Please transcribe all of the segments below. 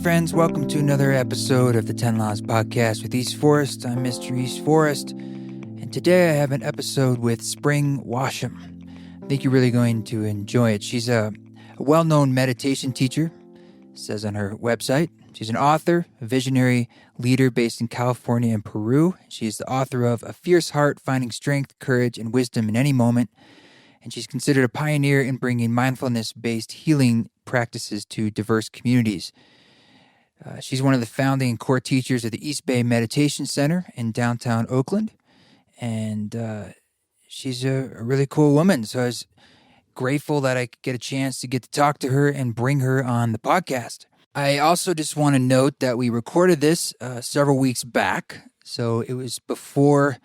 friends. Welcome to another episode of the 10 Laws Podcast with East Forest. I'm Mr. East Forest, and today I have an episode with Spring Washam. I think you're really going to enjoy it. She's a well-known meditation teacher, says on her website. She's an author, a visionary leader based in California and Peru. She's the author of A Fierce Heart, Finding Strength, Courage, and Wisdom in Any Moment. And she's considered a pioneer in bringing mindfulness-based healing practices to diverse communities. She's one of the founding and core teachers of the East Bay Meditation Center in downtown Oakland. And she's a really cool woman. So I was grateful that I could get a chance to get to talk to her and bring her on the podcast. I also just want to note that we recorded this several weeks back. So it was before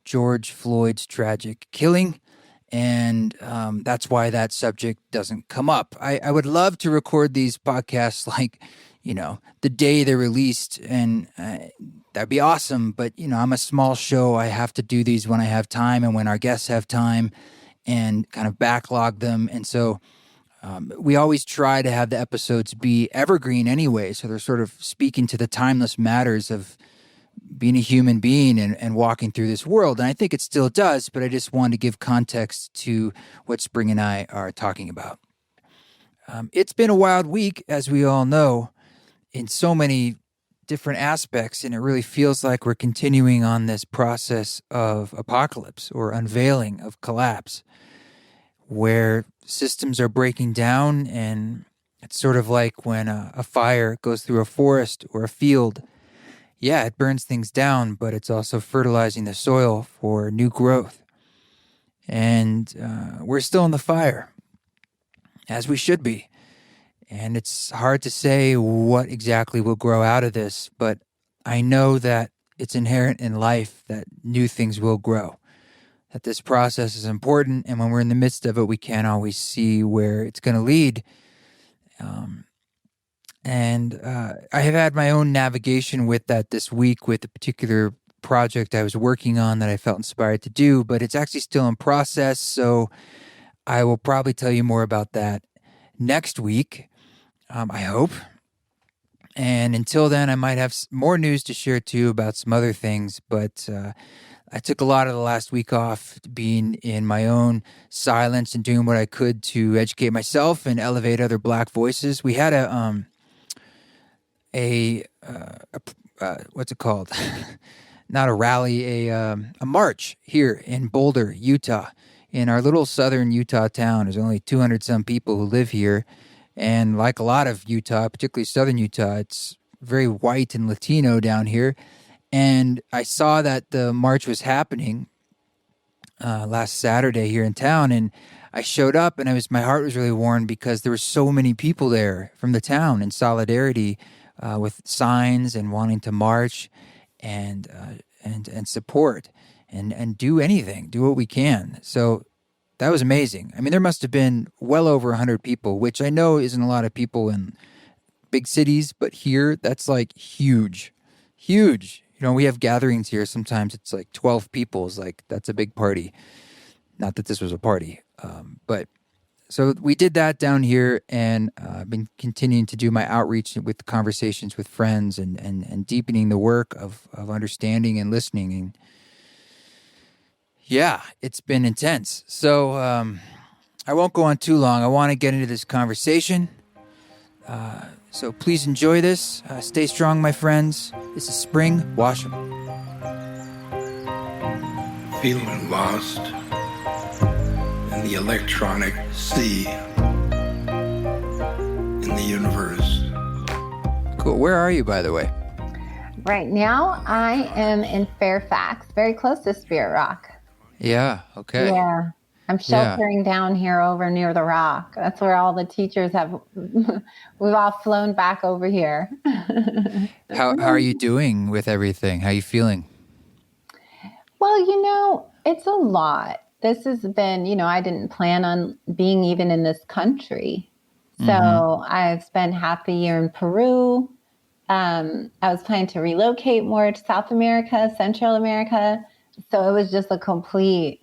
George Floyd's tragic killing. And that's why that subject doesn't come up. I would love to record these podcasts like, the day they're released, and that'd be awesome. But, I'm a small show. I have to do these when I have time and when our guests have time and kind of backlog them. And so we always try to have the episodes be evergreen anyway. So they're sort of speaking to the timeless matters of being a human being and walking through this world. And I think it still does, but I just wanted to give context to what Spring and I are talking about. It's been a wild week, as we all know, in so many different aspects, and it really feels like we're continuing on this process of apocalypse or unveiling of collapse, where systems are breaking down, and it's sort of like when a fire goes through a forest or a field. Yeah, it burns things down, but it's also fertilizing the soil for new growth. And we're still in the fire, as we should be. And it's hard to say what exactly will grow out of this, but I know that it's inherent in life that new things will grow, that this process is important, and when we're in the midst of it, we can't always see where it's going to lead. I have had my own navigation with that this week with a particular project I was working on that I felt inspired to do, but it's actually still in process, so I will probably tell you more about that next week, I hope. And until then, I might have more news to share too about some other things, but I took a lot of the last week off being in my own silence and doing what I could to educate myself and elevate other Black voices. We had what's it called? Not a rally, a march here in Boulder, Utah. In our little southern Utah town, there's only 200 some people who live here. And like a lot of Utah, particularly southern Utah, it's very white and Latino down here. And I saw that the march was happening last Saturday here in town, and I showed up, and my heart was really warmed because there were so many people there from the town in solidarity with signs and wanting to march and support and do anything, do what we can. So that was amazing. I mean, there must have been well over 100 people, which I know isn't a lot of people in big cities, but here that's like huge. We have gatherings here. Sometimes it's like 12 people. It's like, that's a big party. Not that this was a party. But so we did that down here, and I've been continuing to do my outreach with conversations with friends and deepening the work of understanding and listening. And yeah, it's been intense. So I won't go on too long. I want to get into this conversation. So please enjoy this. Stay strong, my friends. This is Spring Washam. Feeling lost in the electronic sea in the universe. Cool. Where are you, by the way? Right now, I am in Fairfax, very close to Spirit Rock. Yeah, okay. Yeah. I'm sheltering down here over near the rock. That's where all the teachers we've all flown back over here. How are you doing with everything? How are you feeling? Well, it's a lot. This has been, I didn't plan on being even in this country. So I've spent half a year in Peru. I was planning to relocate more to South America, Central America. So it was just a complete,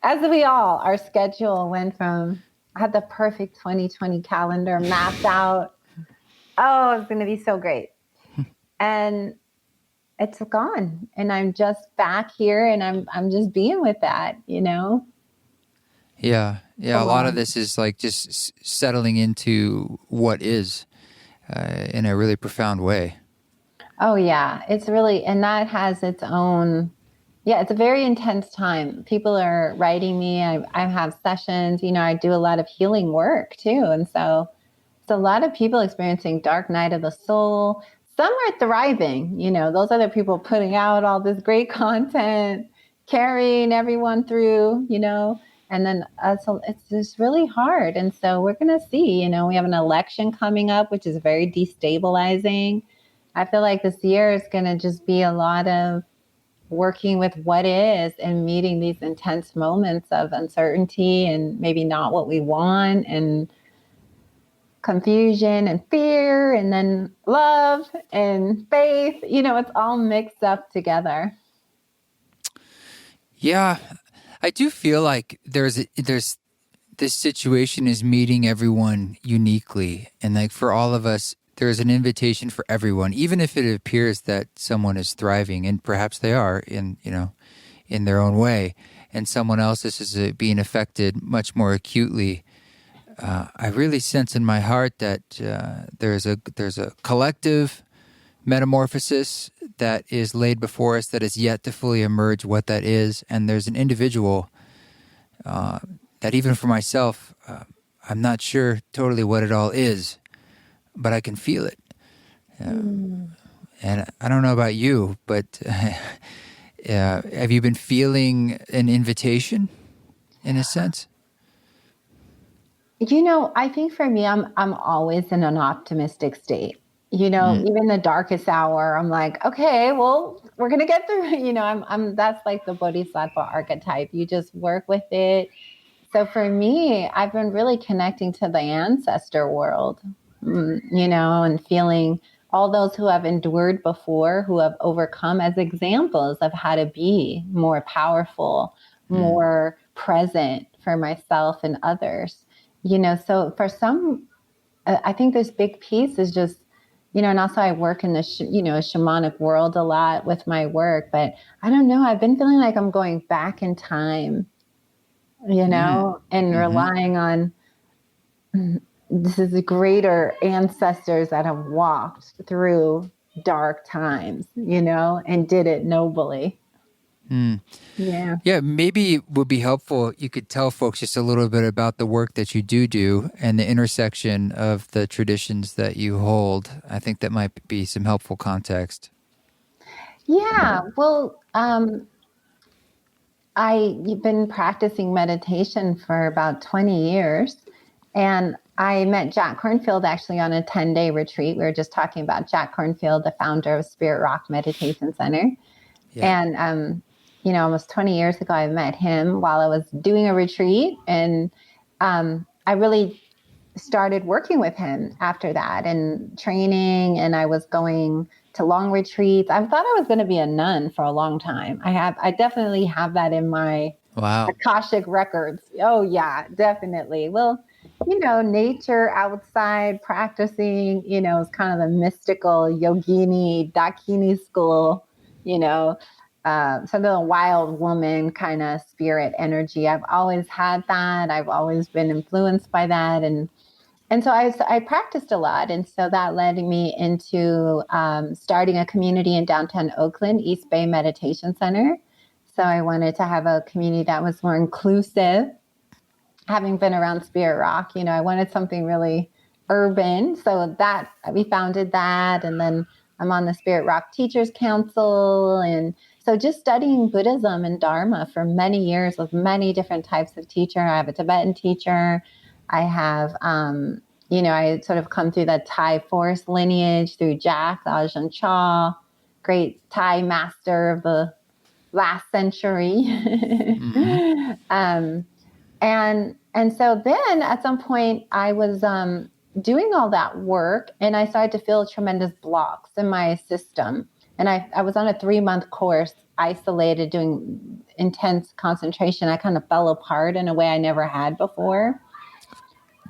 as we all, our schedule went from, I had the perfect 2020 calendar mapped out. oh, it's going to be so great. And it's gone. And I'm just back here and I'm just being with that, you know? Yeah. Yeah. A lot of this is like just settling into what is in a really profound way. Oh, yeah. It's really, and that has its own, yeah, it's a very intense time. People are writing me. I have sessions, you know, I do a lot of healing work too. And so it's a lot of people experiencing dark night of the soul. Some are thriving, you know, those other people putting out all this great content, carrying everyone through, you know, and then so it's just really hard. And so we're going to see, you know, we have an election coming up, which is very destabilizing. I feel like this year is going to just be a lot of working with what is and meeting these intense moments of uncertainty and maybe not what we want and confusion and fear and then love and faith. You know, it's all mixed up together. Yeah. I do feel like there's this situation is meeting everyone uniquely. And like for all of us, there's an invitation for everyone, even if it appears that someone is thriving, and perhaps they are in, you know, in their own way, and someone else is being affected much more acutely. I really sense in my heart that there's a collective metamorphosis that is laid before us that is yet to fully emerge what that is, and there's an individual that even for myself, I'm not sure totally what it all is, but I can feel it. And I don't know about you, but have you been feeling an invitation in a sense? You know, I think for me, I'm always in an optimistic state. You know, even the darkest hour, I'm like, okay, well, we're gonna get through it. You know, I'm that's like the Bodhisattva archetype. You just work with it. So for me, I've been really connecting to the ancestor world, you know, and feeling all those who have endured before, who have overcome as examples of how to be more powerful, more present for myself and others. You know, so for some, I think this big piece is just, you know, and also I work in the, you know, shamanic world a lot with my work, but I don't know, I've been feeling like I'm going back in time, you know, and relying on this is the greater ancestors that have walked through dark times, you know, and did it nobly. Yeah. Yeah, maybe it would be helpful. You could tell folks just a little bit about the work that you do and the intersection of the traditions that you hold. I think that might be some helpful context. Yeah. Well, I've been practicing meditation for about 20 years, and I met Jack Kornfield actually on a 10-day retreat. We were just talking about Jack Kornfield, the founder of Spirit Rock Meditation Center. Yeah. And, you know, almost 20 years ago, I met him while I was doing a retreat. And I really started working with him after that and training. And I was going to long retreats. I thought I was going to be a nun for a long time. I definitely have that in my Akashic records. Oh, yeah, definitely. Well, you know, nature outside practicing, you know, is kind of the mystical yogini, dakini school, you know, sort of a wild woman kind of spirit energy. I've always had that. I've always been influenced by that. And so I practiced a lot. And so that led me into starting a community in downtown Oakland, East Bay Meditation Center. So I wanted to have a community that was more inclusive. Having been around Spirit Rock, you know, I wanted something really urban. So that we founded that. And then I'm on the Spirit Rock Teachers Council. And so just studying Buddhism and Dharma for many years with many different types of teacher. I have a Tibetan teacher. I have, you know, I sort of come through the Thai forest lineage through Jack, Ajahn Chah, great Thai master of the last century. And so then at some point I was doing all that work and I started to feel tremendous blocks in my system. And I was on a 3-month course, isolated, doing intense concentration. I kind of fell apart in a way I never had before.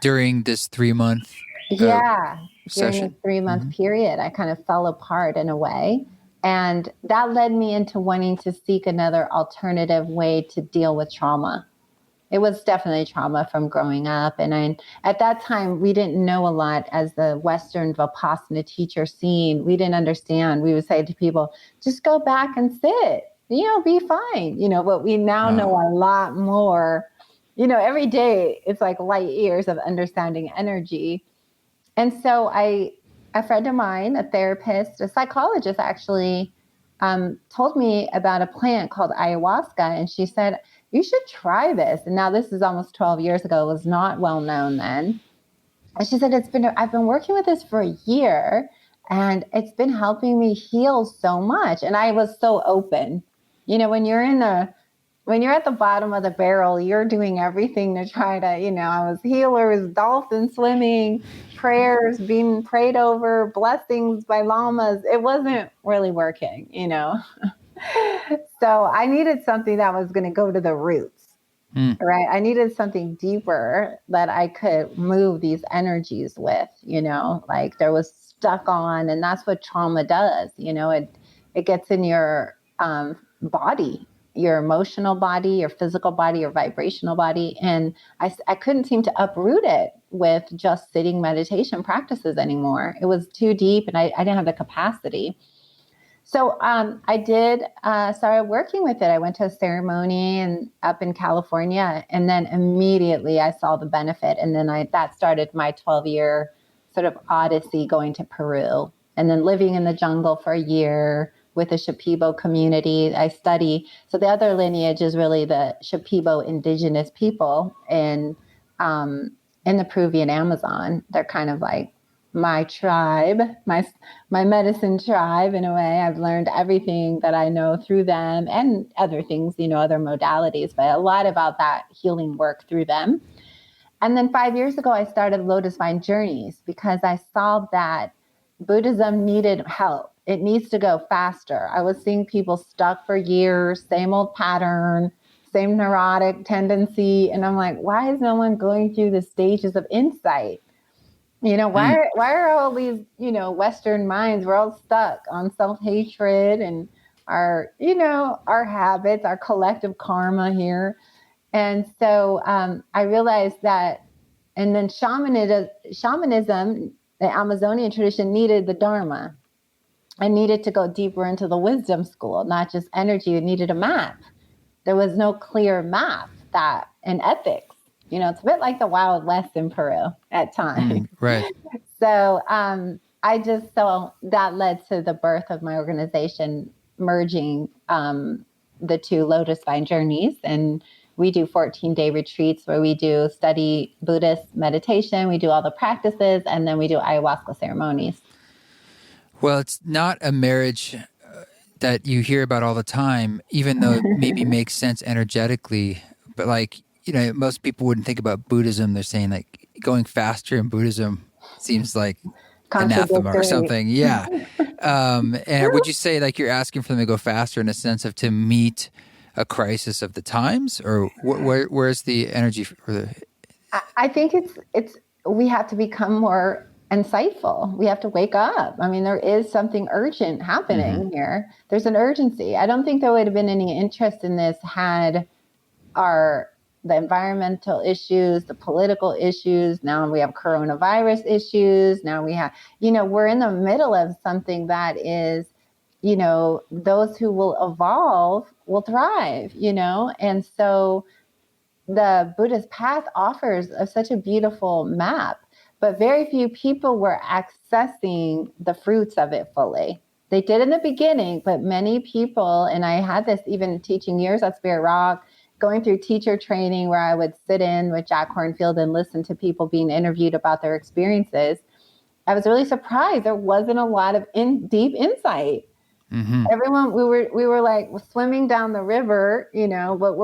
During this 3-month? Yeah. during session. this 3-month period. I kind of fell apart in a way. And that led me into wanting to seek another alternative way to deal with trauma. It was definitely trauma from growing up. And at that time, we didn't know a lot as the Western Vipassana teacher scene. We didn't understand. We would say to people, just go back and sit, be fine. But we now know a lot more. Every day it's like light years of understanding energy. And so a friend of mine, a therapist, a psychologist actually, told me about a plant called ayahuasca. And she said, you should try this. And now this is almost 12 years ago. It was not well known then. And she said, I've been working with this for a year and it's been helping me heal so much. And I was so open. When you're at the bottom of the barrel, you're doing everything to try to, I was healers, dolphin swimming, prayers, being prayed over, blessings by llamas. It wasn't really working, So I needed something that was going to go to the roots, right? I needed something deeper that I could move these energies with, like there was stuck on, and that's what trauma does. It gets in your body, your emotional body, your physical body, your vibrational body. And I couldn't seem to uproot it with just sitting meditation practices anymore. It was too deep and I didn't have the capacity. So I did started working with it. I went to a ceremony up in California, and then immediately I saw the benefit. And then that started my 12-year sort of odyssey going to Peru, and then living in the jungle for a year with the Shipibo community. I study. So the other lineage is really the Shipibo indigenous people in the Peruvian Amazon. They're kind of like my tribe, my medicine tribe in a way. I've learned everything that I know through them and other things, other modalities, but a lot about that healing work through them. And then 5 years ago, I started Lotus Vine Journeys because I saw that Buddhism needed help. It needs to go faster. I was seeing people stuck for years, same old pattern, same neurotic tendency. And I'm like, why is no one going through the stages of insight? Why are all these, Western minds, we're all stuck on self-hatred and our habits, our collective karma here. And so I realized that, and then shamanism, the Amazonian tradition needed the Dharma. I needed to go deeper into the wisdom school, not just energy. It needed a map. There was no clear map and ethics. It's a bit like the Wild West in Peru at times. Right. So so that led to the birth of my organization, merging the two Lotus Vine Journeys. And we do 14-day retreats where we do study Buddhist meditation. We do all the practices, and then we do ayahuasca ceremonies. Well, it's not a marriage that you hear about all the time, even though it maybe makes sense energetically. But most people wouldn't think about Buddhism. They're saying going faster in Buddhism seems like anathema or something. Yeah. And would you say you're asking for them to go faster in a sense of to meet a crisis of the times, or where's the energy for the? I think it's we have to become more insightful. We have to wake up. I mean, there is something urgent happening here. There's an urgency. I don't think there would have been any interest in this had the environmental issues, the political issues. Now we have coronavirus issues. Now we have, we're in the middle of something that is, those who will evolve will thrive, and so the Buddhist path offers such a beautiful map, but very few people were accessing the fruits of it fully. They did in the beginning, but many people, and I had this even teaching years at Spirit Rock, going through teacher training where I would sit in with Jack Kornfield and listen to people being interviewed about their experiences. I was really surprised there wasn't a lot of deep insight. Everyone, we were like swimming down the river, but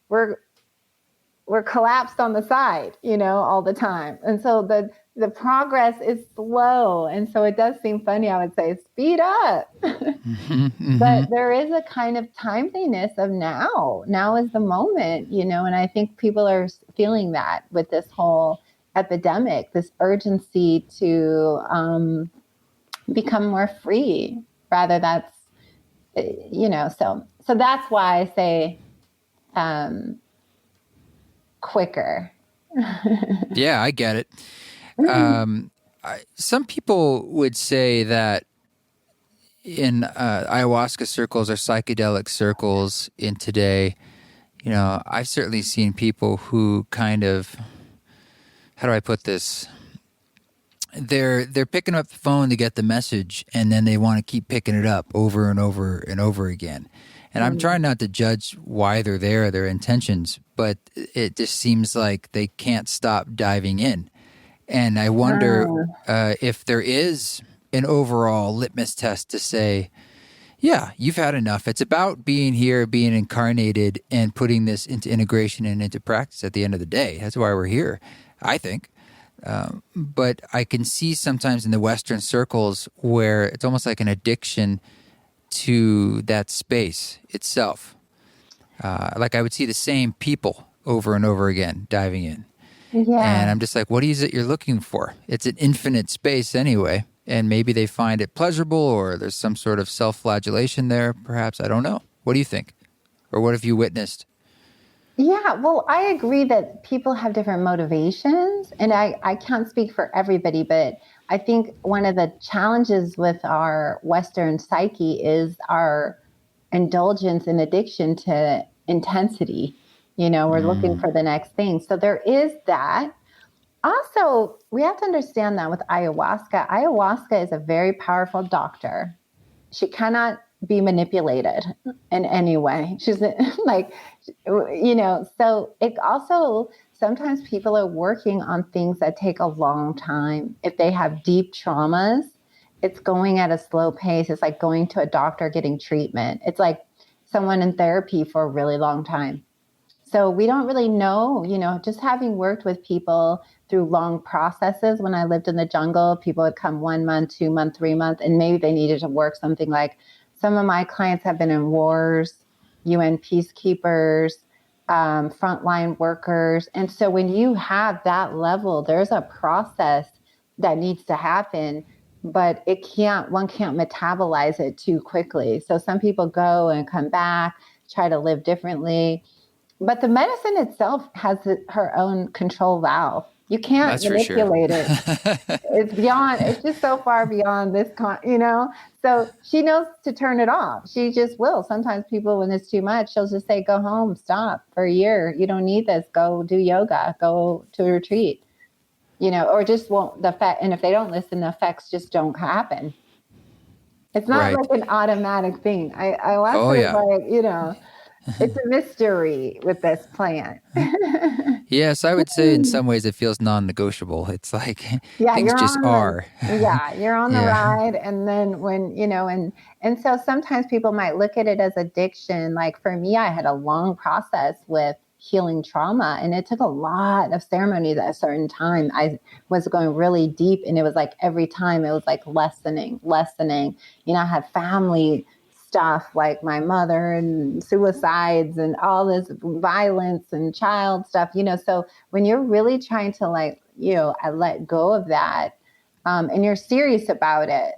we're collapsed on the side, all the time. And so the progress is slow. And so it does seem funny. I would say speed up, but there is a kind of timeliness of now is the moment, and I think people are feeling that with this whole epidemic, this urgency to become more free. Rather, that's, so that's why I say quicker. Yeah, I get it. Some people would say that in ayahuasca circles or psychedelic circles in today, I've certainly seen people who kind of, how do I put this? They're picking up the phone to get the message, and then they want to keep picking it up over and over and over again. And I'm trying not to judge why they're there, their intentions, but it just seems like they can't stop diving in. And I wonder if there is an overall litmus test to say, yeah, you've had enough. It's about being here, being incarnated, and putting this into integration and into practice at the end of the day. That's why we're here, I think. But I can see sometimes in the Western circles where it's almost like an addiction to that space itself. Like I would see the same people over and over again diving in. Yeah. And I'm just like, what is it you're looking for? It's an infinite space anyway. And maybe they find it pleasurable, or there's some sort of self-flagellation there, perhaps. I don't know. What do you think? Or what have you witnessed? Yeah, well, I agree that people have different motivations, and I can't speak for everybody, but I think one of the challenges with our Western psyche is our indulgence and addiction to intensity. We're looking for the next thing. So there is that. Also, we have to understand that with ayahuasca is a very powerful doctor. She cannot be manipulated in any way. She's like, so it also, sometimes people are working on things that take a long time. If they have deep traumas, it's going at a slow pace. It's like going to a doctor, getting treatment. It's like someone in therapy for a really long time. So we don't really know, just having worked with people through long processes. When I lived in the jungle, people would come 1 month, 2 month, 3 month, and maybe they needed to work something like, some of my clients have been in wars, UN peacekeepers, frontline workers. And so when you have that level, there's a process that needs to happen, but one can't metabolize it too quickly. So some people go and come back, try to live differently. But the medicine itself has her own control valve. You can't manipulate it. It's just so far beyond this, So she knows to turn it off. She just will. Sometimes people, when it's too much, she'll just say, go home, stop for a year. You don't need this. Go do yoga, go to a retreat, or just won't, and if they don't listen, the effects just don't happen. It's not like an automatic thing. I like, it's a mystery with this plant. Yes, I would say in some ways it feels non-negotiable. It's like things just are. You're on the ride. And then when, and so sometimes people might look at it as addiction. Like for me, I had a long process with healing trauma, and it took a lot of ceremonies at a certain time. I was going really deep, and it was like every time it was like lessening. I had family stuff like my mother and suicides and all this violence and child stuff, so when you're really trying to let go of that, and you're serious about it,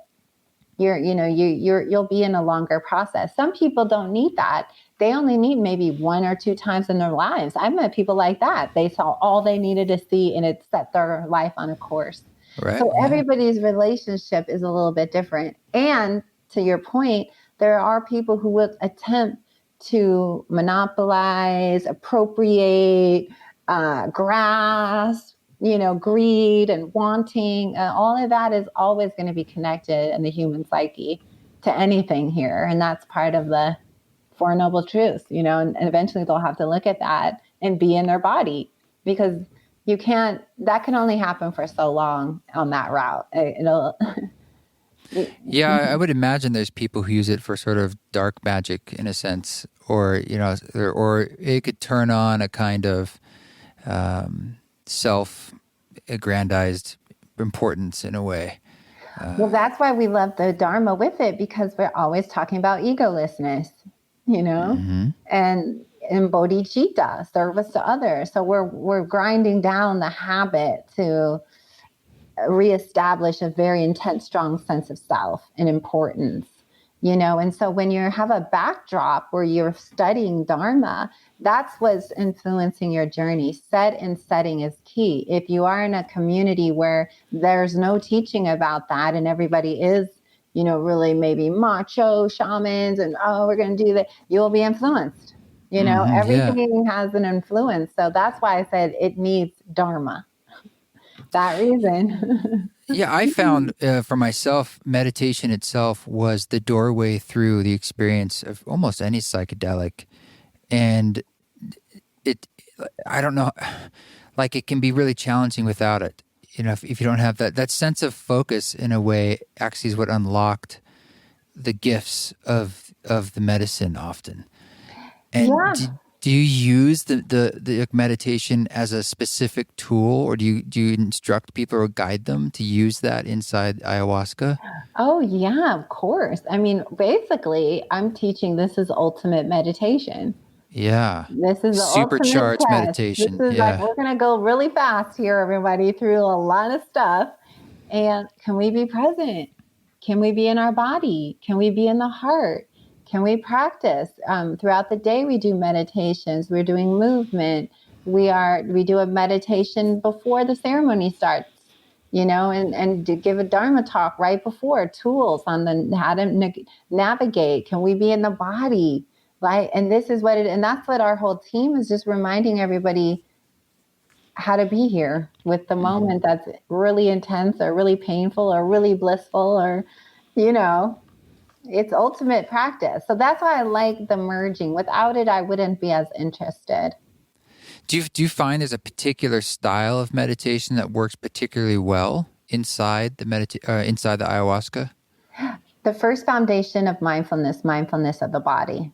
you'll be in a longer process. Some people don't need that. They only need maybe 1 or 2 times in their lives. I've met people like that. They saw all they needed to see, and it set their life on a course. Right. So everybody's relationship is a little bit different. And to your point, there are people who will attempt to monopolize, appropriate, grasp, greed and wanting. All of that is always going to be connected in the human psyche to anything here. And that's part of the Four Noble Truths, and eventually they'll have to look at that and be in their body, because that can only happen for so long on that route. Yeah, I would imagine there's people who use it for sort of dark magic in a sense, or or it could turn on a kind of self-aggrandized importance in a way. Well, that's why we love the Dharma with it, because we're always talking about egolessness, Mm-hmm. and in bodhicitta, service to others. So we're grinding down the habit to reestablish a very intense, strong sense of self and importance, And so when you have a backdrop where you're studying Dharma, that's what's influencing your journey. Set and setting is key. If you are in a community where there's no teaching about that and everybody is, really maybe macho shamans and, we're going to do that, you'll be influenced. Everything has an influence. So that's why I said it needs Dharma. That reason. Yeah, I found for myself, meditation itself was the doorway through the experience of almost any psychedelic. And I don't know, like it can be really challenging without it. If you don't have that sense of focus in a way actually is what unlocked the gifts of the medicine often. And do you use the meditation as a specific tool, or do you instruct people or guide them to use that inside ayahuasca? Oh yeah, of course. I mean, basically, I'm teaching this is ultimate meditation. Yeah. This is the supercharged meditation. This is like, we're going to go really fast here, everybody, through a lot of stuff. And can we be present? Can we be in our body? Can we be in the heart? Can we practice? Throughout the day, we do meditations. We're doing movement. We do a meditation before the ceremony starts, and to give a Dharma talk right before, tools on how to navigate. Can we be in the body? Right? And this is and that's what our whole team is just reminding everybody how to be here with the moment that's really intense or really painful or really blissful or, it's ultimate practice. So that's why I like the merging. Without it, I wouldn't be as interested. Do you find there's a particular style of meditation that works particularly well inside the inside the ayahuasca? The first foundation of mindfulness of the body.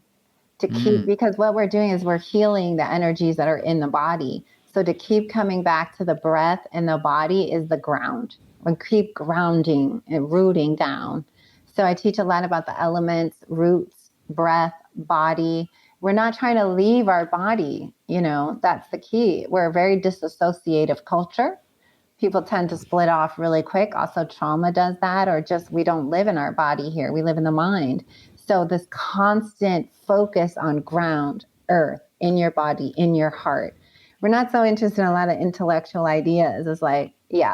To keep, because what we're doing is we're healing the energies that are in the body. So to keep coming back to the breath and the body is the ground. We keep grounding and rooting down. So I teach a lot about the elements, roots, breath, body. We're not trying to leave our body. That's the key. We're a very disassociative culture. People tend to split off really quick. Also, trauma does that, or just we don't live in our body here. We live in the mind. So this constant focus on ground, earth, in your body, in your heart. We're not so interested in a lot of intellectual ideas. It's like,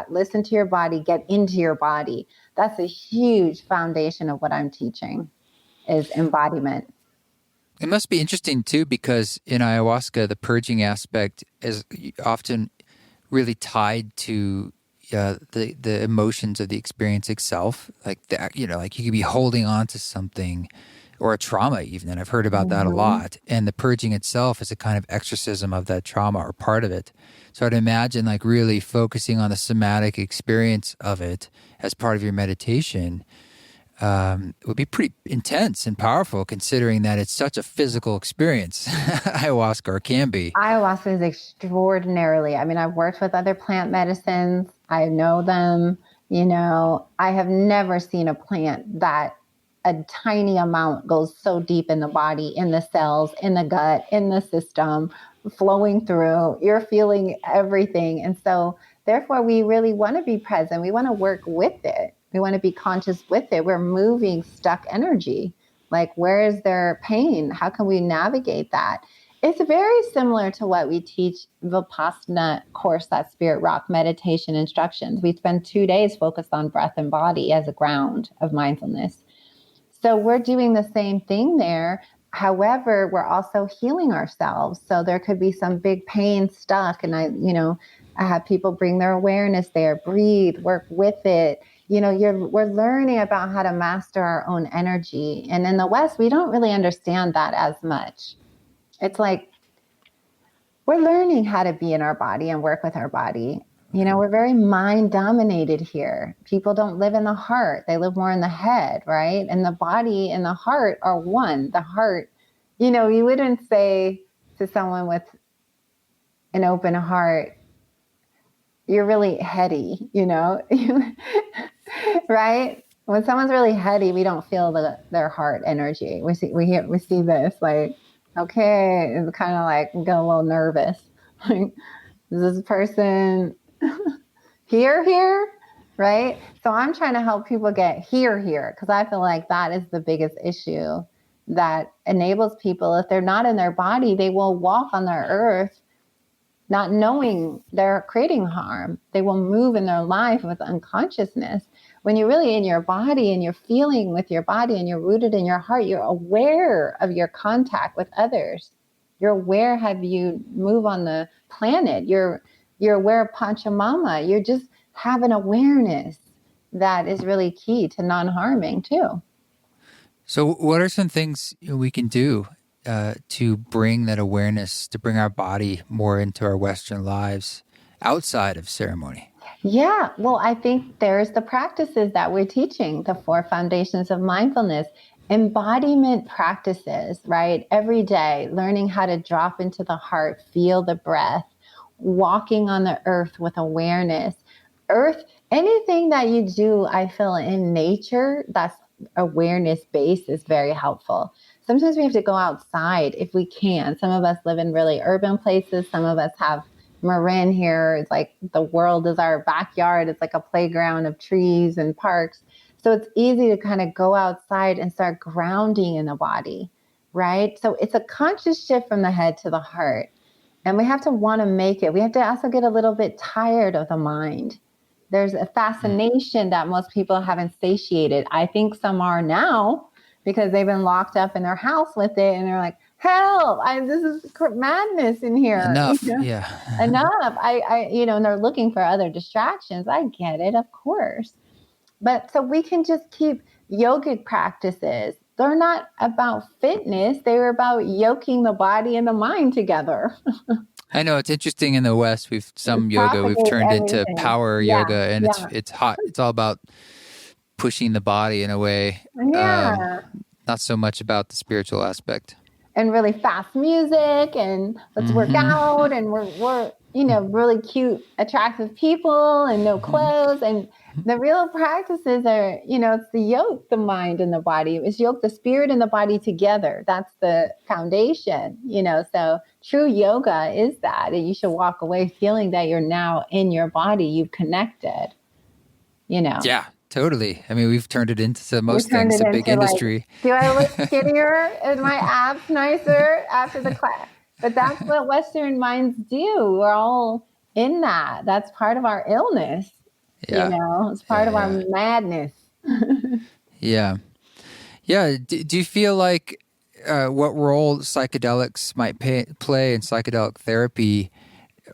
listen to your body, get into your body. That's a huge foundation of what I'm teaching is embodiment. It must be interesting too, because in ayahuasca, the purging aspect is often really tied to the emotions of the experience itself, like that. Like you could be holding on to something, or a trauma even, and I've heard about that a lot. And the purging itself is a kind of exorcism of that trauma or part of it. So I'd imagine like really focusing on the somatic experience of it as part of your meditation would be pretty intense and powerful, considering that it's such a physical experience, ayahuasca, or can be. Ayahuasca is extraordinarily, I've worked with other plant medicines. I know them, I have never seen a plant that a tiny amount goes so deep in the body, in the cells, in the gut, in the system, flowing through. You're feeling everything. And so therefore, we really want to be present. We want to work with it. We want to be conscious with it. We're moving stuck energy. Like, where is there pain? How can we navigate that? It's very similar to what we teach Vipassana course, that Spirit Rock meditation instructions. We spend 2 days focused on breath and body as a ground of mindfulness. So we're doing the same thing there. However, we're also healing ourselves. So there could be some big pain stuck. And I have people bring their awareness there, breathe, work with it. We're learning about how to master our own energy. And in the West, we don't really understand that as much. It's like we're learning how to be in our body and work with our body. We're very mind dominated here. People don't live in the heart. They live more in the head, right? And the body and the heart are one. The heart, you wouldn't say to someone with an open heart, you're really heady, right? When someone's really heady, we don't feel their heart energy. We see this, like, okay, it's kind of like get a little nervous. Like, is this person here, right? So I'm trying to help people get here, because I feel like that is the biggest issue that enables people. If they're not in their body, they will walk on their earth not knowing they're creating harm. They will move in their life with unconsciousness. When you're really in your body and you're feeling with your body and you're rooted in your heart, you're aware of your contact with others. You're aware how you move on the planet. You're aware of Pachamama. You just have an awareness that is really key to non-harming too. So what are some things we can do to bring that awareness, to bring our body more into our Western lives outside of ceremony? Yeah, well, I think there's the practices that we're teaching, the 4 foundations of mindfulness, embodiment practices, right? Every day, learning how to drop into the heart, feel the breath, walking on the earth with awareness. Earth, anything that you do, I feel in nature, that's awareness-based is very helpful. Sometimes we have to go outside if we can. Some of us live in really urban places. Some of us have Marin here. It's like the world is our backyard. It's like a playground of trees and parks. So it's easy to kind of go outside and start grounding in the body, right? So it's a conscious shift from the head to the heart. And we have to want to make it. We have to also get a little bit tired of the mind. There's a fascination that most people haven't satiated. I think some are now because they've been locked up in their house with it. And they're like, help, this is madness in here. Enough. You know? Yeah. Enough. And they're looking for other distractions. I get it, of course. But so we can just keep yogic practices. They're not about fitness. They're about yoking the body and the mind together. I know it's interesting in the West. We've turned into power yoga, and it's hot. It's all about pushing the body in a way. Yeah. Not so much about the spiritual aspect. And really fast music, and let's work out, and we're really cute, attractive people, and no clothes. And the real practices are, it's the yoke, the mind and the body. It's yoke the spirit and the body together. That's the foundation, So true yoga is that. And you should walk away feeling that you're now in your body. You've connected, Yeah. Totally. I mean, we've turned it into most things, a big industry. Do I look skinnier? Is my abs nicer after the class? But that's what Western minds do. We're all in that. That's part of our illness. Yeah. It's part of our madness. Yeah. Yeah. Do you feel like what role psychedelics might play in psychedelic therapy,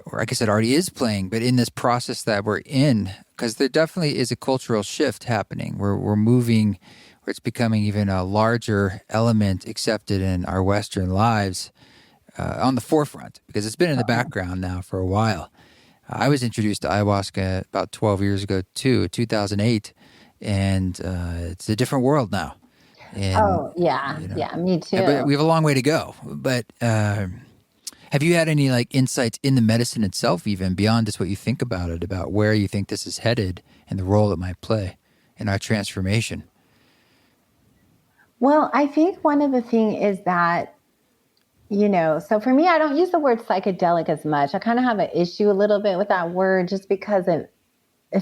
or I guess it already is playing, but in this process that we're in? Because there definitely is a cultural shift happening where we're moving, where it's becoming even a larger element accepted in our Western lives on the forefront, because it's been in the background now for a while. I was introduced to ayahuasca about 12 years ago too, 2008, and it's a different world now. And, yeah, me too. But we have a long way to go. But have you had any insights in the medicine itself, even beyond just what you think about it, about where you think this is headed and the role it might play in our transformation? Well, I think one of the things is that, so for me, I don't use the word psychedelic as much. I kind of have an issue a little bit with that word just because it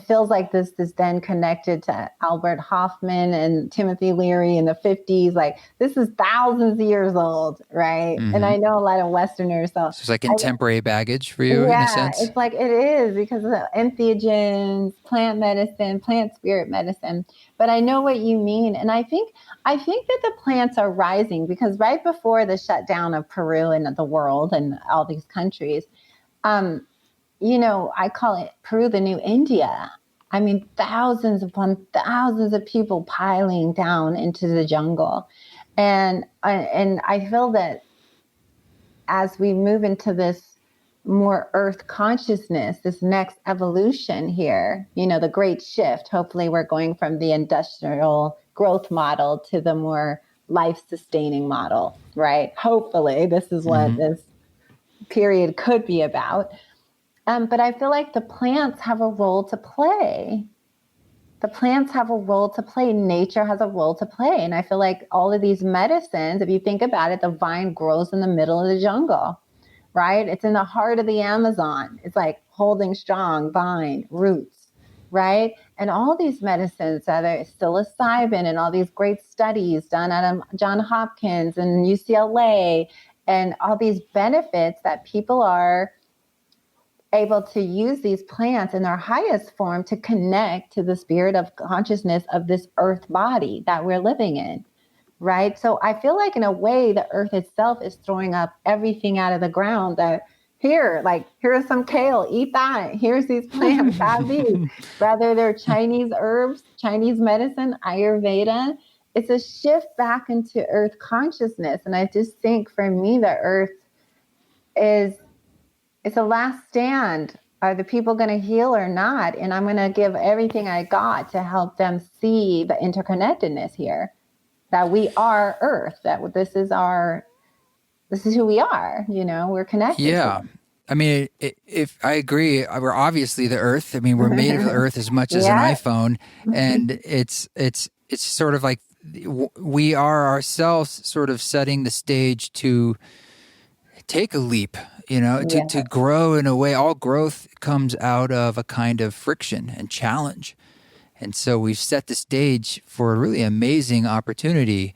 feels like this is then connected to Albert Hoffman and Timothy Leary in the 50s. Like, this is thousands of years old, right? Mm-hmm. And I know a lot of Westerners. So it's like contemporary baggage for you, in a sense? Yeah, it's like it is because of entheogens, plant medicine, plant spirit medicine. But I know what you mean. And I think that the plants are rising because right before the shutdown of Peru and the world and all these countries, I call it Peru the new India. I mean, thousands upon thousands of people piling down into the jungle. And I feel that as we move into this more earth consciousness, this next evolution here, the great shift, hopefully we're going from the industrial growth model to the more life-sustaining model, right? Hopefully this is what this period could be about. But I feel like the plants have a role to play. the plants have a role to play. Nature has a role to play. And I feel like all of these medicines, if you think about it, the vine grows in the middle of the jungle, right? It's in the heart of the Amazon. It's like holding strong vine roots, right? And all these medicines that are psilocybin and all these great studies done at Johns Hopkins and UCLA and all these benefits that people are able to use these plants in their highest form to connect to the spirit of consciousness of this earth body that we're living in, right? So I feel like in a way, the earth itself is throwing up everything out of the ground that here's some kale, eat that. Here's these plants, have these. Whether they're Chinese herbs, Chinese medicine, Ayurveda, it's a shift back into earth consciousness. And I just think for me, the earth it's a last stand. Are the people going to heal or not? And I'm going to give everything I got to help them see the interconnectedness here, that we are earth, that this is who we are, we're connected. Yeah. I mean, if I agree, we're obviously the earth. I mean, we're made of the earth as much as an iPhone. And it's sort of like we are ourselves sort of setting the stage to take a leap, to grow in a way. All growth comes out of a kind of friction and challenge. And so we've set the stage for a really amazing opportunity,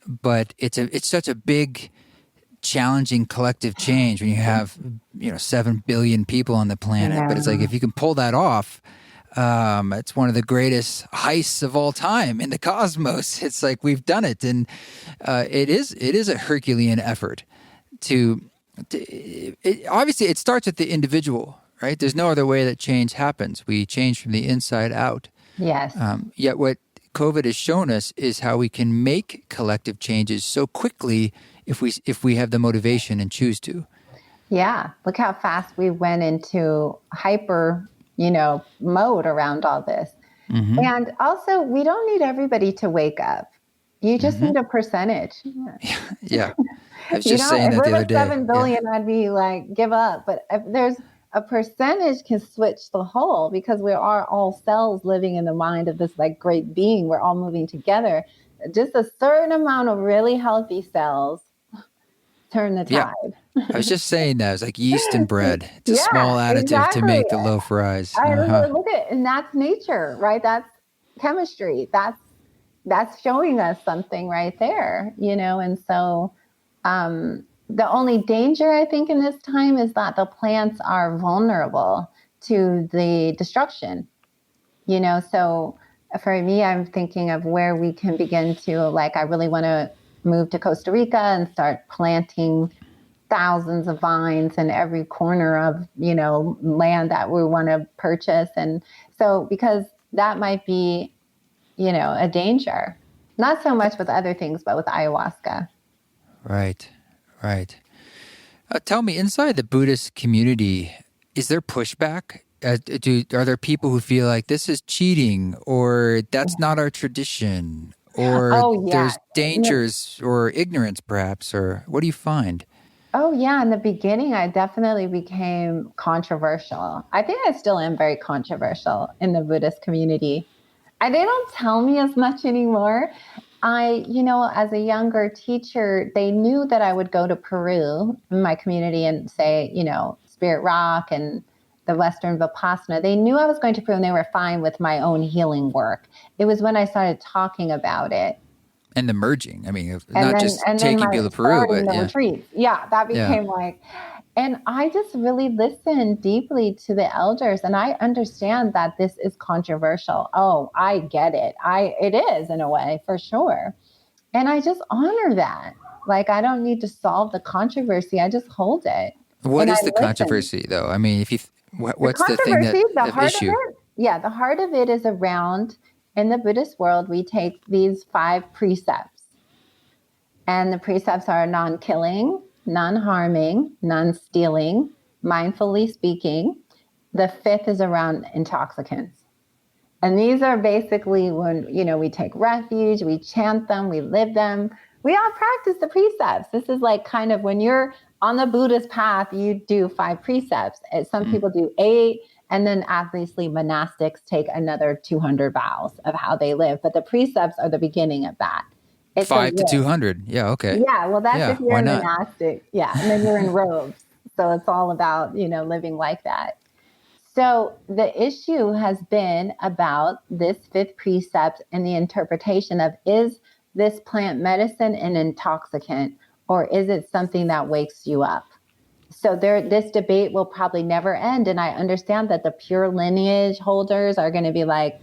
but it's such a big, challenging collective change when you have 7 billion people on the planet. But it's like if you can pull that off, it's one of the greatest heists of all time in the cosmos. It's like we've done it, and it is a Herculean effort obviously it starts with the individual, right? There's no other way that change happens. We change from the inside out. Yes. Yet what COVID has shown us is how we can make collective changes so quickly if we have the motivation and choose to. Yeah. Look how fast we went into hyper, mode around all this. Mm-hmm. And also, we don't need everybody to wake up. You just need a percentage. Yeah. I was just saying that the other day. If we're 7 billion, I'd be like, give up. But if there's a percentage can switch the whole, because we are all cells living in the mind of this like great being. We're all moving together. Just a certain amount of really healthy cells turn the tide. Yeah. I was just saying that. It's like yeast and bread. It's a small additive to make the loaf rise. Look at, and that's nature, right? That's chemistry. That's showing us something right there, and so the only danger, I think, in this time is that the plants are vulnerable to the destruction, so for me, I'm thinking of where we can begin to, I really want to move to Costa Rica and start planting thousands of vines in every corner of, land that we want to purchase. And so, because that might be, a danger, not so much with other things, but with ayahuasca. Right. Tell me, inside the Buddhist community, is there pushback? Are there people who feel like this is cheating, or that's not our tradition, or there's dangers or ignorance perhaps, or what do you find? Oh, yeah. In the beginning, I definitely became controversial. I think I still am very controversial in the Buddhist community. They don't tell me as much anymore. As a younger teacher, they knew that I would go to Peru in my community and say, Spirit Rock and the Western Vipassana. They knew I was going to Peru, and they were fine with my own healing work. It was when I started talking about it. And the merging. I mean, just taking people to Peru, but retreats. Yeah, that became and I just really listened deeply to the elders, and I understand that this is controversial. Oh, I get it. It is in a way, for sure. And I just honor that. I don't need to solve the controversy. I just hold it. What is the controversy, though? I mean, what's the thing the issue? The heart of it is around, in the Buddhist world, we take these 5 precepts. And the precepts are non-killing, non-harming, non-stealing, mindfully speaking. The 5th is around intoxicants. And these are basically when, we take refuge, we chant them, we live them. We all practice the precepts. This is kind of when you're on the Buddhist path, you do 5 precepts. Some people do 8. And then obviously monastics take another 200 vows of how they live. But the precepts are the beginning of that. It's 5 to 200. Yeah. Okay. Yeah. Well, that's if you're why a not? monastic. Yeah. And then you're in robes. So it's all about, living like that. So the issue has been about this fifth precept and the interpretation of, is this plant medicine an intoxicant, or is it something that wakes you up? So this debate will probably never end. And I understand that the pure lineage holders are going to be like,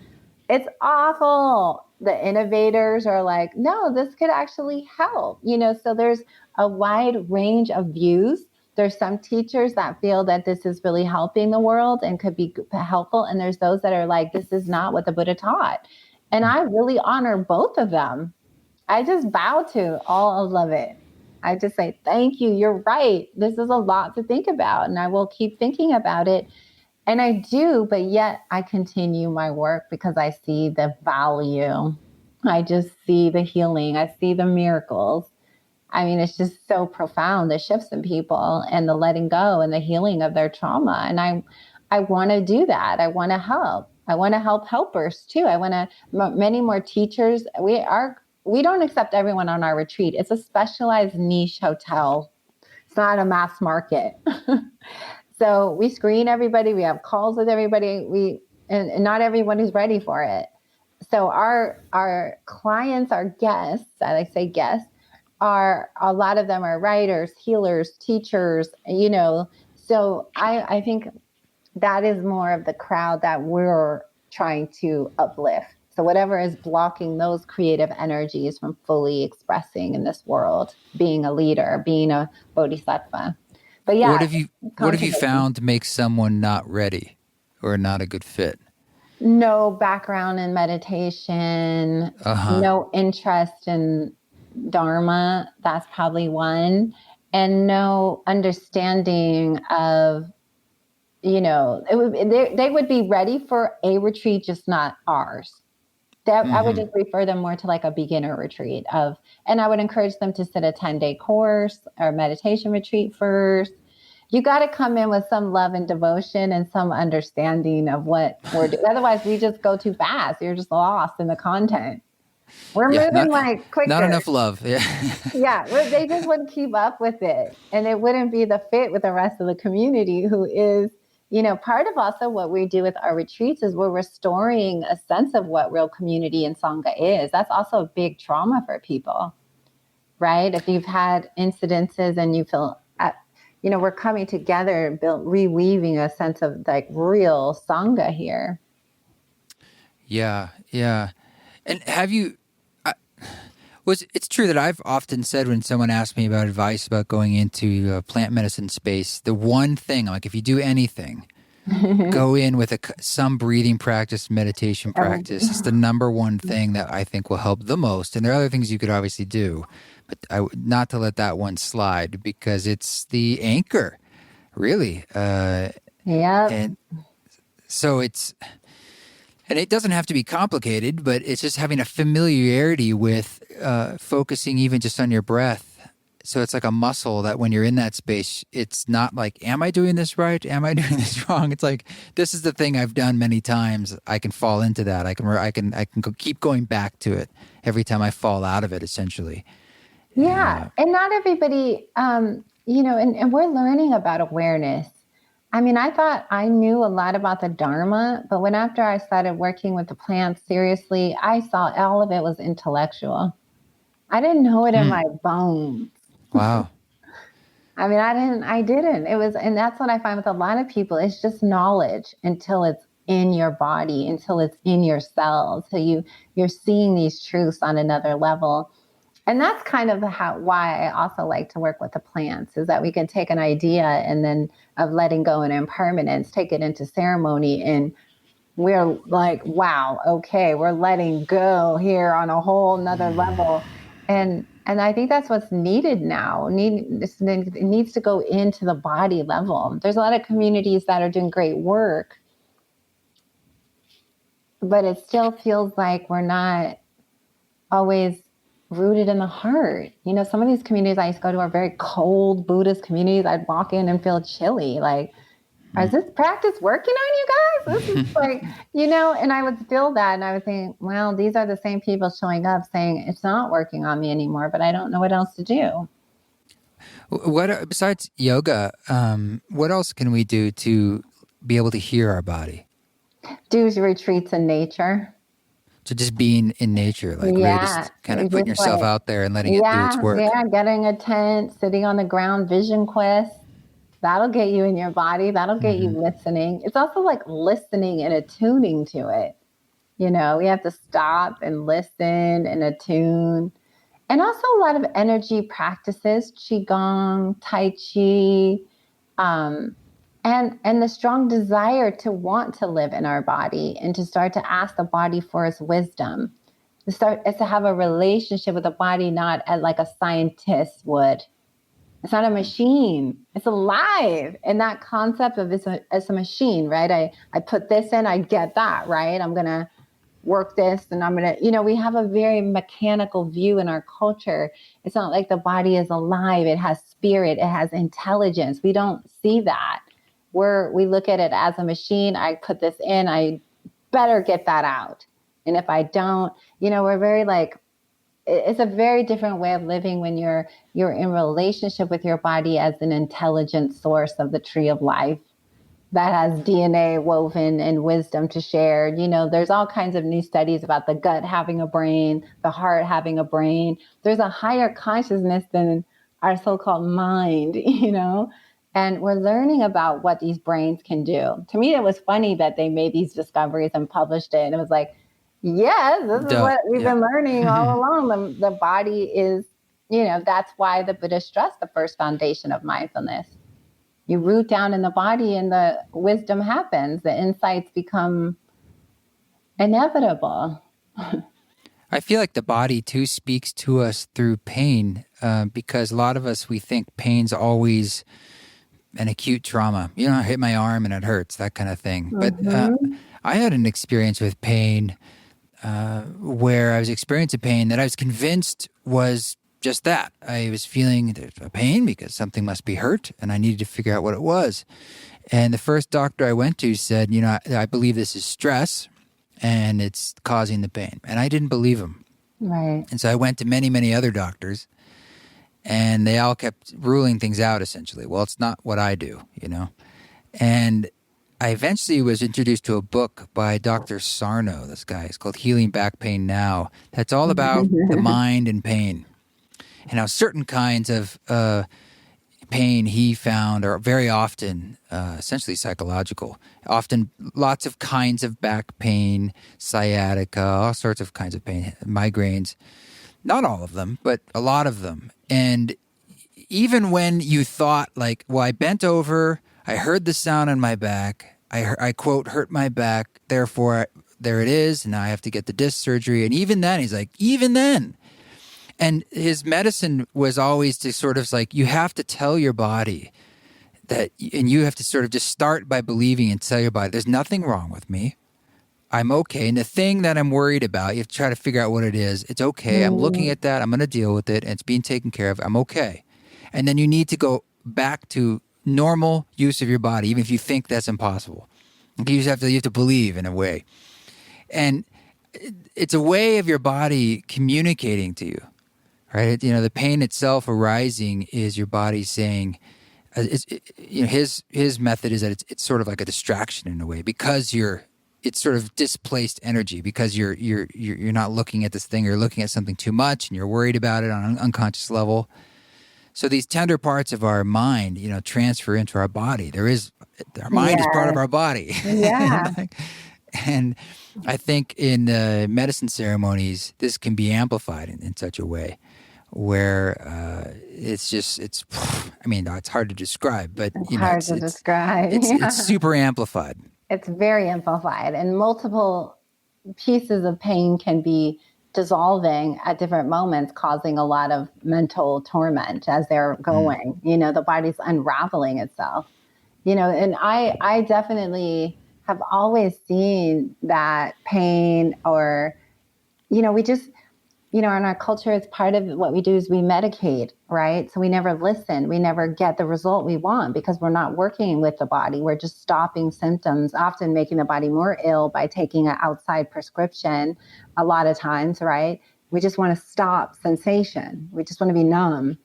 it's awful. The innovators are like, no, this could actually help. So there's a wide range of views. There's some teachers that feel that this is really helping the world and could be helpful. And there's those that are like, this is not what the Buddha taught. And I really honor both of them. I just bow to all of it. I just say, thank you. You're right. This is a lot to think about. And I will keep thinking about it. And I do, but yet I continue my work because I see the value. I just see the healing. I see the miracles. I mean, it's just so profound, the shifts in people and the letting go and the healing of their trauma. And I want to do that. I want to help. I want to help helpers too. I want to many more teachers. We don't accept everyone on our retreat. It's a specialized niche hotel. It's not a mass market. So we screen everybody. We have calls with everybody. And not everyone is ready for it. So our clients, our guests, I like to say guests, a lot of them are writers, healers, teachers, So I think that is more of the crowd that we're trying to uplift. So whatever is blocking those creative energies from fully expressing in this world, being a leader, being a bodhisattva. But yeah. What have you found makes someone not ready or not a good fit? No background in meditation, no interest in Dharma. That's probably one. And no understanding of, they would be ready for a retreat, just not ours. I would just refer them more to like a beginner retreat and I would encourage them to sit a 10-day course or meditation retreat first. You got to come in with some love and devotion and some understanding of what we're doing. Otherwise, we just go too fast. You're just lost in the content. We're moving like quicker. Not enough love. Yeah. Yeah. They just wouldn't keep up with it. And it wouldn't be the fit with the rest of the community who is, part of also what we do with our retreats is we're restoring a sense of what real community and Sangha is. That's also a big trauma for people, right? If you've had incidences and you feel, we're coming together and reweaving a sense of like real Sangha here. Yeah. Yeah. And have you, it's true that I've often said when someone asks me about advice about going into a plant medicine space, the one thing, like if you do anything, go in with some breathing practice, meditation practice. It's the number one thing that I think will help the most. And there are other things you could obviously do, but not to let that one slide because it's the anchor, really. Yeah. And so and it doesn't have to be complicated, but it's just having a familiarity with focusing even just on your breath. So it's like a muscle that when you're in that space, it's not like, am I doing this right? Am I doing this wrong? It's like, this is the thing I've done many times. I can fall into that. I can keep going back to it every time I fall out of it, essentially. Yeah. And not everybody, and we're learning about awareness. I mean, I thought I knew a lot about the Dharma, but after I started working with the plants seriously, I saw all of it was intellectual. I didn't know it in my bones. Wow. I mean, I didn't. It was, and that's what I find with a lot of people. It's just knowledge until it's in your body, until it's in your cells. So you're seeing these truths on another level. And that's kind of why I also like to work with the plants, is that we can take an idea and then of letting go and impermanence, take it into ceremony, and we're like, wow, okay, we're letting go here on a whole nother level. And I think that's what's needed now. It needs to go into the body level. There's a lot of communities that are doing great work, but it still feels like we're not always rooted in the heart. Some of these communities I used to go to are very cold Buddhist communities. I'd walk in and feel chilly. Like, is this practice working on you guys? This is like, and I would feel that. And I would think, well, these are the same people showing up saying it's not working on me anymore, but I don't know what else to do. What, besides yoga, what else can we do to be able to hear our body? Do retreats in nature. So just being in nature, like really just kind of putting yourself out there and letting it do its work. Yeah, getting a tent, sitting on the ground, vision quest. That'll get you in your body. That'll get you listening. It's also like listening and attuning to it. We have to stop and listen and attune. And also a lot of energy practices, Qigong, Tai Chi, and the strong desire to want to live in our body and to start to ask the body for its wisdom. Is to have a relationship with the body, not as like a scientist would. It's not a machine. It's alive. And that concept of it's a machine, right? I put this in, I get that, right? I'm going to work this and I'm going to, we have a very mechanical view in our culture. It's not like the body is alive. It has spirit. It has intelligence. We don't see that. We look at it as a machine. I put this in, I better get that out. And if I don't, we're very like, it's a very different way of living when you're in relationship with your body as an intelligent source of the tree of life that has DNA woven and wisdom to share. There's all kinds of new studies about the gut having a brain, the heart having a brain. There's a higher consciousness than our so-called mind, and we're learning about what these brains can do. To me, it was funny that they made these discoveries and published it. And it was like, yes, this is what we've been learning all along. The body is, that's why the Buddhists stress the first foundation of mindfulness. You root down in the body and the wisdom happens. The insights become inevitable. I feel like the body too speaks to us through pain because a lot of us, we think pain's always an acute trauma. I hit my arm and it hurts, that kind of thing. But I had an experience with pain where I was experiencing pain that I was convinced was just that. I was feeling a pain because something must be hurt and I needed to figure out what it was. And the first doctor I went to said, I believe this is stress and it's causing the pain. And I didn't believe him. Right. And so I went to many, many other doctors and they all kept ruling things out essentially. Well, it's not what I do, And I eventually was introduced to a book by Dr. Sarno, this guy. It's called Healing Back Pain Now. That's all about the mind and pain. And how certain kinds of pain he found are very often essentially psychological. Often lots of kinds of back pain, sciatica, all sorts of kinds of pain, migraines. Not all of them, but a lot of them. And even when you thought like, well, I bent over, I heard the sound in my back, I quote, hurt my back, therefore there it is, and now I have to get the disc surgery. And even then, he's like, even then. And his medicine was always to sort of like, you have to tell your body that, and you have to sort of just start by believing and tell your body, there's nothing wrong with me. I'm okay. And the thing that I'm worried about, you have to try to figure out what it is. It's okay. I'm looking at that. I'm going to deal with it. And it's being taken care of. I'm okay. And then you need to go back to normal use of your body, even if you think that's impossible. You just have to believe in a way. And it's a way of your body communicating to you, right? The pain itself arising is your body saying, his method is that it's sort of like a distraction in a way because it's sort of displaced energy because you're not looking at this thing, you're looking at something too much and you're worried about it on an unconscious level. So these tender parts of our mind, transfer into our body. Our mind is part of our body. Yeah. And I think in medicine ceremonies, this can be amplified in such a way where it's hard to describe, but it's super amplified. It's very amplified, and multiple pieces of pain can be dissolving at different moments, causing a lot of mental torment as they're going. The body's unraveling itself. And I definitely have always seen that pain, or we just in our culture, it's part of what we do is we medicate, right? So we never listen. We never get the result we want because we're not working with the body. We're just stopping symptoms, often making the body more ill by taking an outside prescription a lot of times, right? We just want to stop sensation. We just want to be numb.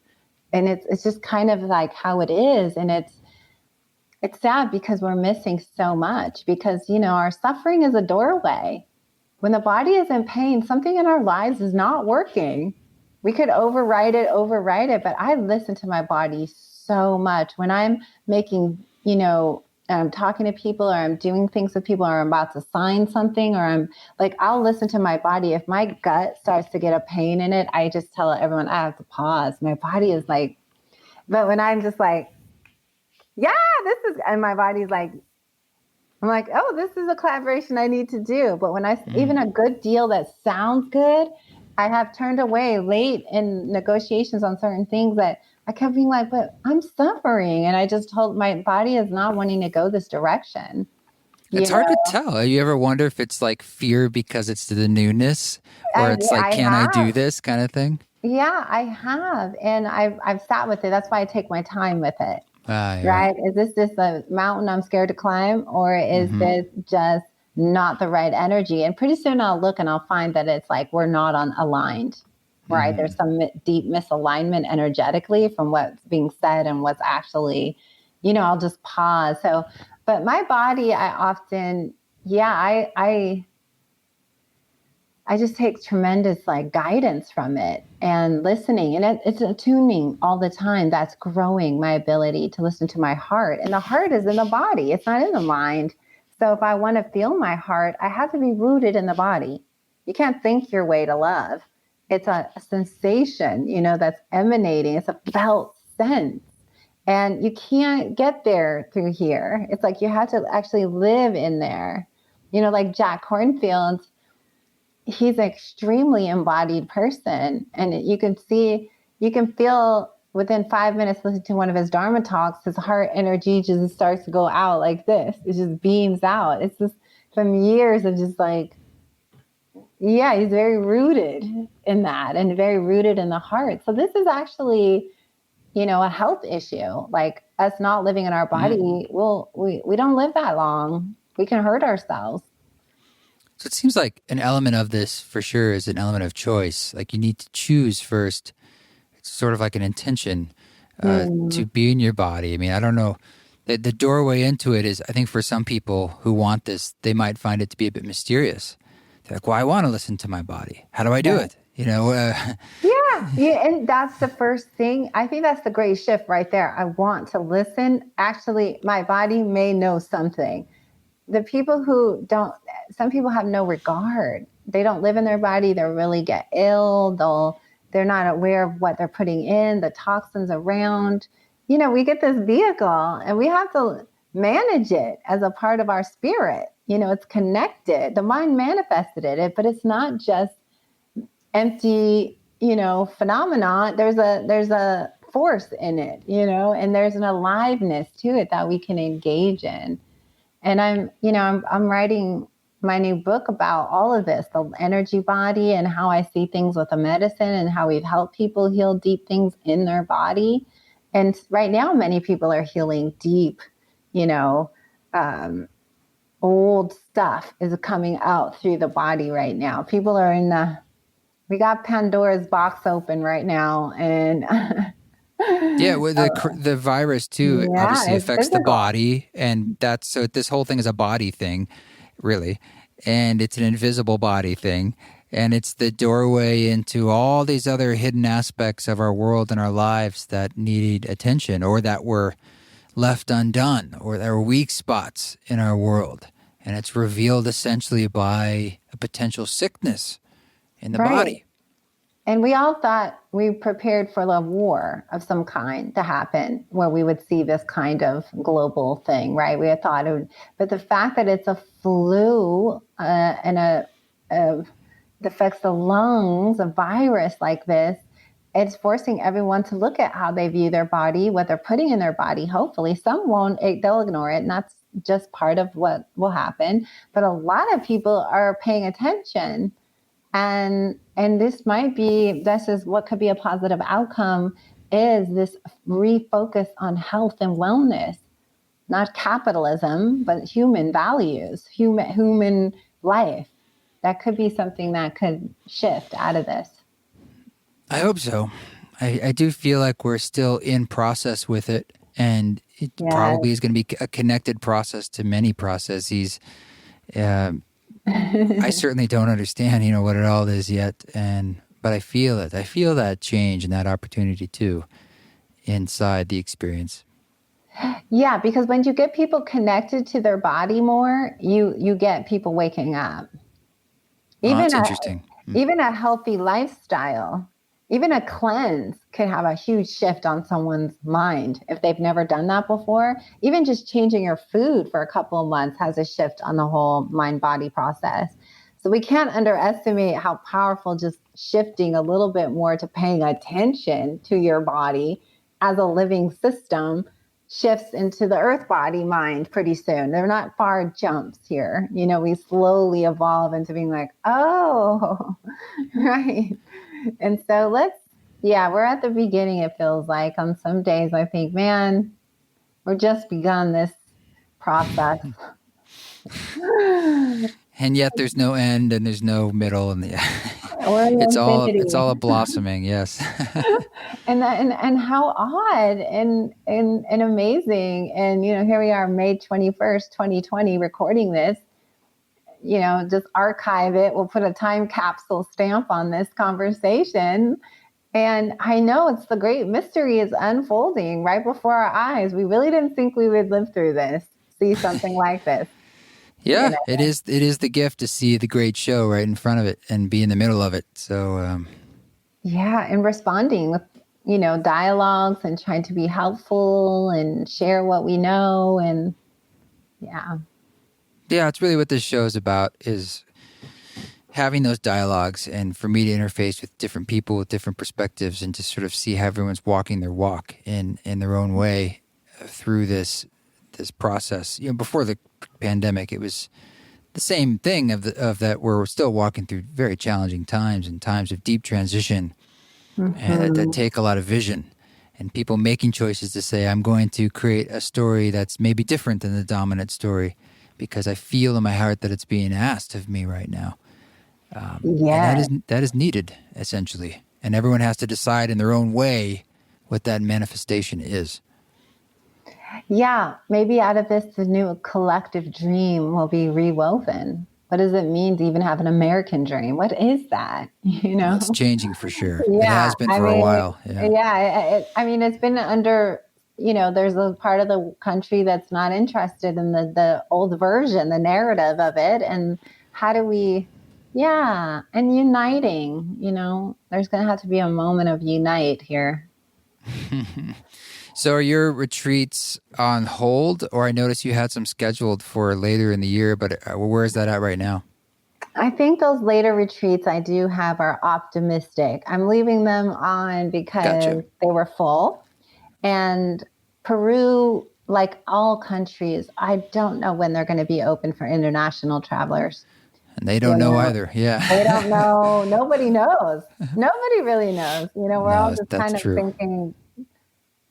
And it's just kind of like how it is. And it's sad because we're missing so much because, our suffering is a doorway. When the body is in pain, something in our lives is not working. We could override it, but I listen to my body so much. When I'm making, I'm talking to people or I'm doing things with people or I'm about to sign something or I'm like, I'll listen to my body. If my gut starts to get a pain in it, I just tell everyone I have to pause. My body is like, but when I'm just like, yeah, and my body's like, I'm like, oh, this is a collaboration I need to do. But when even a good deal that sounds good, I have turned away late in negotiations on certain things that I kept being like, but I'm suffering. And I just told my body is not wanting to go this direction. It's hard to tell. You ever wonder if it's like fear because it's the newness or it's like, can I do this kind of thing? Yeah, I have. And I've sat with it. That's why I take my time with it. Yeah. Right? Is this just a mountain I'm scared to climb, or is this just not the right energy? And pretty soon I'll look and I'll find that it's like we're not aligned, right? There's some deep misalignment energetically from what's being said and what's actually, I'll just pause. So, but my body, I often, I just take tremendous guidance from it and listening, and it's attuning all the time. That's growing my ability to listen to my heart, and the heart is in the body. It's not in the mind. So if I want to feel my heart, I have to be rooted in the body. You can't think your way to love. It's a sensation, that's emanating. It's a felt sense, and you can't get there through here. It's like you have to actually live in there. Like Jack Kornfield. He's an extremely embodied person. And you can feel within 5 minutes listening to one of his Dharma talks, his heart energy just starts to go out like this. It just beams out. It's just from years of just he's very rooted in that and very rooted in the heart. So this is actually, a health issue. Like us not living in our body, we don't live that long. We can hurt ourselves. So it seems like an element of this for sure is an element of choice. Like you need to choose first. It's sort of like an intention to be in your body. I mean, I don't know. The doorway into it is, I think for some people who want this, they might find it to be a bit mysterious. They're like, well, I want to listen to my body. How do I do it? Yeah, and that's the first thing. I think that's the great shift right there. I want to listen. Actually, my body may know something. The people who don't, some people have no regard. They don't live in their body. They really get ill. They're not aware of what they're putting in, the toxins around. We get this vehicle and we have to manage it as a part of our spirit. It's connected. The mind manifested it, but it's not just empty, phenomenon. There's a force in it, and there's an aliveness to it that we can engage in. And I'm writing my new book about all of this, the energy body and how I see things with the medicine and how we've helped people heal deep things in their body. And right now, many people are healing deep, old stuff is coming out through the body right now. People are we got Pandora's box open right now. And yeah, well, the virus too obviously affects the body, and so this whole thing is a body thing, really, and it's an invisible body thing, and it's the doorway into all these other hidden aspects of our world and our lives that need attention, or that were left undone, or there are weak spots in our world, and it's revealed essentially by a potential sickness in the body. And we all thought we prepared for a war of some kind to happen where we would see this kind of global thing, right? We had thought it would, but the fact that it's a flu and it affects the lungs, a virus like this, it's forcing everyone to look at how they view their body, what they're putting in their body. Hopefully some won't, they'll ignore it. And that's just part of what will happen. But a lot of people are paying attention And this is what could be a positive outcome, is this refocus on health and wellness, not capitalism, but human values, human life. That could be something that could shift out of this. I hope so. I do feel like we're still in process with it, and it probably is going to be a connected process to many processes. I certainly don't understand, what it all is yet, but I feel it. I feel that change and that opportunity too inside the experience. Yeah, because when you get people connected to their body more, you get people waking up. That's interesting. Even a healthy lifestyle, even a cleanse can have a huge shift on someone's mind if they've never done that before. Even just changing your food for a couple of months has a shift on the whole mind-body process. So we can't underestimate how powerful just shifting a little bit more to paying attention to your body as a living system shifts into the earth body mind pretty soon. They're not far jumps here. We slowly evolve into being like, oh, right. And so we're at the beginning, it feels like. On some days I think, man, we're just begun this process. And yet there's no end and there's no middle, and it's all a blossoming, yes. and how odd and amazing. And here we are, May 21st, 2020, recording this. Just archive it. We'll put a time capsule stamp on this conversation. And I know it's the great mystery is unfolding right before our eyes. We really didn't think we would live through this, see something like this. Yeah, it is the gift to see the great show right in front of it and be in the middle of it. So, and responding with, dialogues and trying to be helpful and share what we know. And yeah, it's really what this show is about, is having those dialogues, and for me to interface with different people with different perspectives and to sort of see how everyone's walking their walk in their own way through this process. Before the pandemic, it was the same thing of that we're still walking through very challenging times and times of deep transition, and that take a lot of vision and people making choices to say, I'm going to create a story that's maybe different than the dominant story because I feel in my heart that it's being asked of me right now. And that is needed, essentially. And everyone has to decide in their own way what that manifestation is. Yeah, maybe out of this, the new collective dream will be rewoven. What does it mean to even have an American dream? What is that? Well, it's changing for sure. It has been for a while. It's been under, there's a part of the country that's not interested in the old version, the narrative of it. And how do we, and uniting, there's going to have to be a moment of unite here. So are your retreats on hold, or I noticed you had some scheduled for later in the year, but where is that at right now? I think those later retreats I do have are optimistic. I'm leaving them on because they were full. And Peru, like all countries, I don't know when they're going to be open for international travelers. And they don't know either. Yeah. They don't know. Nobody knows. Nobody really knows. We're all just kind of thinking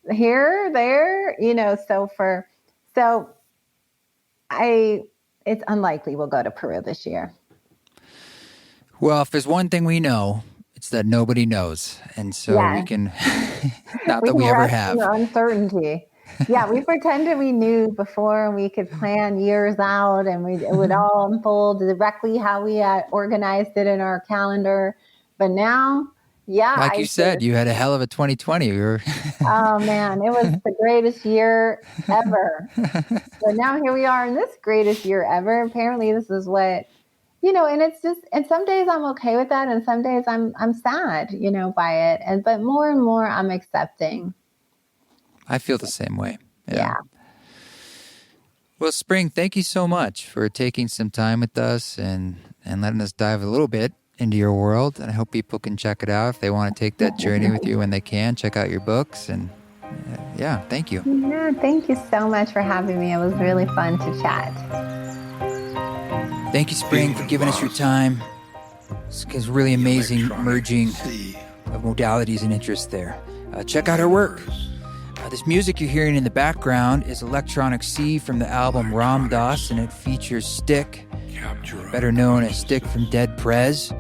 here, there, it's unlikely we'll go to Peru this year. Well, if there's one thing we know, it's that nobody knows. And so we can, not that we ever have. Uncertainty. Yeah, we pretended we knew before, and we could plan years out, and it would all unfold directly how we had organized it in our calendar. But now, like you said, you had a hell of a 2020. Oh man, it was the greatest year ever. So now here we are in this greatest year ever. Apparently this is what, and it's just, and some days I'm okay with that, and some days I'm sad, by it. But more and more I'm accepting. I feel the same way. Yeah. Well, Spring, thank you so much for taking some time with us and letting us dive a little bit into your world. And I hope people can check it out if they want to take that journey with you when they can. Check out your books. And thank you. Yeah, thank you so much for having me. It was really fun to chat. Thank you, Spring, for giving us your time. It's really amazing merging of modalities and interests there. Check out her work. This music you're hearing in the background is Electronic Sea from the album Ram Dass, and it features Stick, better known as Stick from Dead Prez.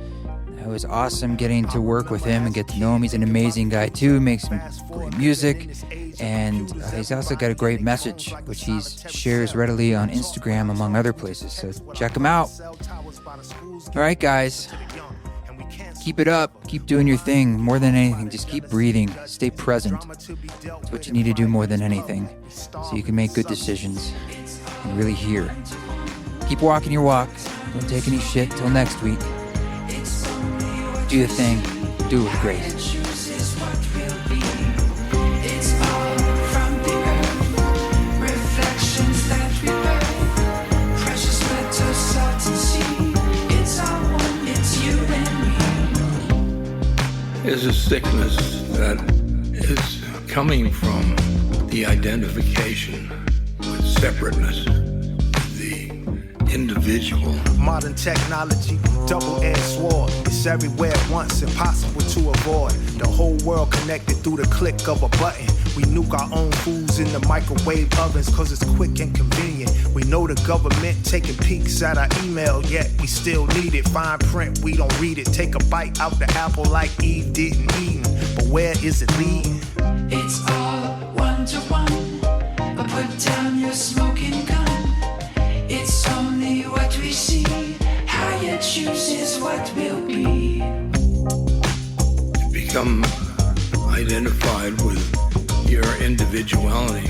It was awesome getting to work with him and get to know him. He's an amazing guy too, makes some great music, and he's also got a great message, which he shares readily on Instagram, among other places, so check him out. All right, guys. Keep it up. Keep doing your thing. More than anything, just keep breathing. Stay present. It's what you need to do more than anything, so you can make good decisions and really hear. Keep walking your walk. Don't take any shit till next week. Do your thing. Do it with grace. Is a sickness that is coming from the identification with separateness, the individual. Modern technology, double-edged sword. It's everywhere at once, impossible to avoid. The whole world connected through the click of a button. We nuke our own foods in the microwave ovens cause it's quick and convenient. We know the government taking peeks at our email, yet we still need it. Fine print, we don't read it. Take a bite out the apple like Eve didn't eat. But where is it leading? It's all one-to-one, but put down your smoking gun. It's only what we see, how you choose is what will be. To become identified with your individuality,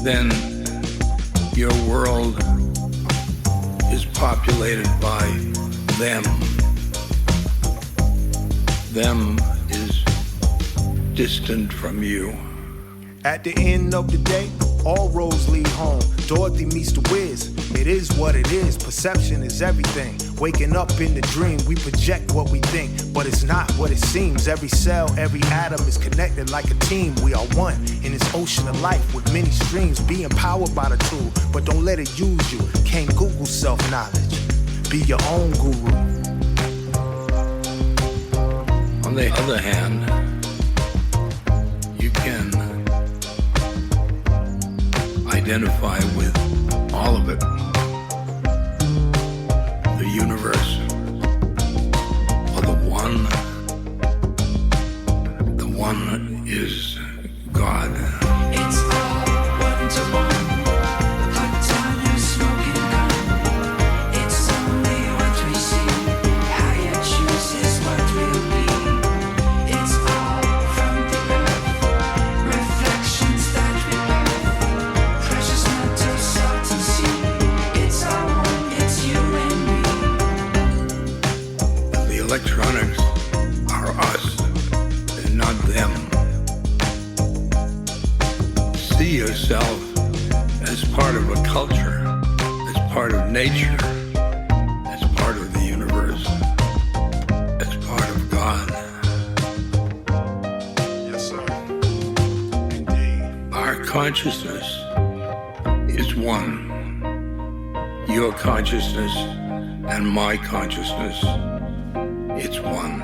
then your world is populated by them. Them is distant from you. At the end of the day, all roads lead home. Dorothy meets the Wiz. It is what it is. Perception is everything. Waking up in the dream, we project what we think, but it's not what it seems. Every cell, every atom is connected like a team. We are one in this ocean of life with many streams. Be empowered by the tool, but don't let it use you. Can't Google self-knowledge. Be your own guru. On the other hand, you can identify with all of it. The universe, or the one. The one is God. It's all one-to-one, put down your smoking gun. It's only what we see, how you choose is what will be. It's all from the earth, reflections that we birth, precious metal, salt and sea. It's all one, it's you and me. The electronics are us and not them. See yourself as part of a culture, as part of nature, as part of the universe, as part of God. Yes, sir. Indeed. Our consciousness is one. Your consciousness and my consciousness, it's one.